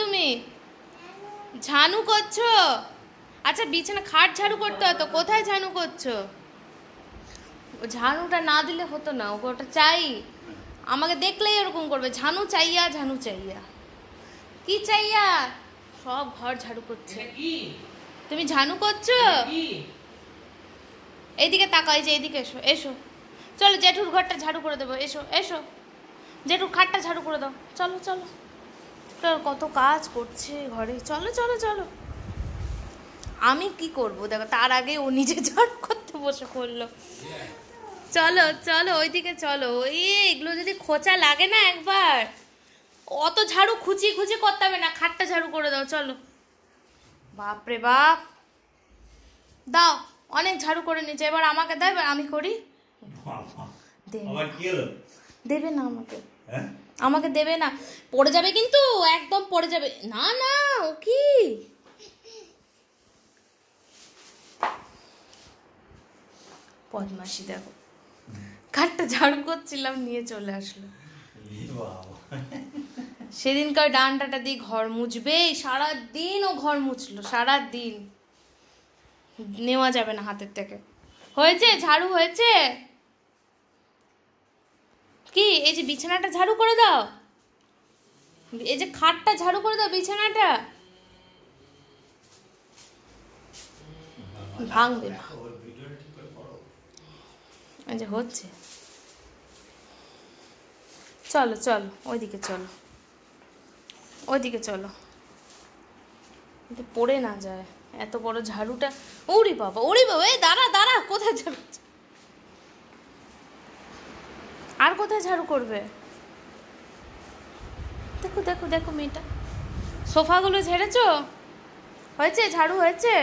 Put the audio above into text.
তুমি ঝানু করছো? আচ্ছা বিছানা খাট ঝাড়ু করতে হতো, কোথায় ঝানু করছো? ঝানুটা না দিলে হতো না, ওটা চাই। আমাকে দেখলেই এরকম করবে, ঝানু চাইয়া ঝানু চাইয়া। কি চাইয়া? সব ঘর ঝাড়ু করছে। তুমি ঝানু করছো? এইদিকে তাকাও, এই যে এইদিকে এসো, এসো চলো জেঠুর ঘরটা ঝাড়ু করে দেবো, এসো এসো। জেঠুর খাটটা ঝাড়ু করে দাও, চলো চলো। কত কাজ করছে ঘরে, চলো চলো চলো। আমি কি করব দেখো, তার আগে ও নিজে ঝাড়ু করতে বসে পড়লো। চলো চলো ওইদিকে চলো। এগুলো যদি খোঁচা লাগে না একবার, অত ঝাড়ু খুঁচি খুঁচি করতে হবে না, খাটটা ঝাড়ু করে দাও চলো। বাপরে বাপ, দাও অনেক ঝাড়ু করে নিচ্ছে, এবার আমাকে দাও, এবার আমি করি। দেবে না আমাকে, আমাকে দেবে না, পড়ে যাবে কিন্তু, একদম পড়ে যাবে। না না, ও কি বদমাশি দেখো, খাটটা ঝাড়ু করছিলাম নিয়ে চলে আসলো। সেদিনকার ডান্ডাটা দিয়ে ঘর মুছবে, সারাদিন ও ঘর মুছলো, সারাদিন নেওয়া যাবে না হাতের থেকে। হয়েছে ঝাড়ু হয়েছে? কি এই যে বিছানাটা ঝাড়ু করে দাও, এই যে খাটটা ঝাড়ু করে দাও, বিছানাটা ভাঙবে না। এই যে হচ্ছে, চলো চলো ওইদিকে চলো, ওইদিকে চলো, পড়ে না যায়। এত বড় ঝাড়ুটা, ওরে বাবা ওরে বাবা, এই দাঁড়া দাঁড়া, কোথায় ঝাড়ু, আর কোথায় ঝাড়ু করবে? দেখো দেখো দেখো মেয়েটা, সোফাগুলো ঝেড়েছো? হয়েছে ঝাড়ু হয়েছে?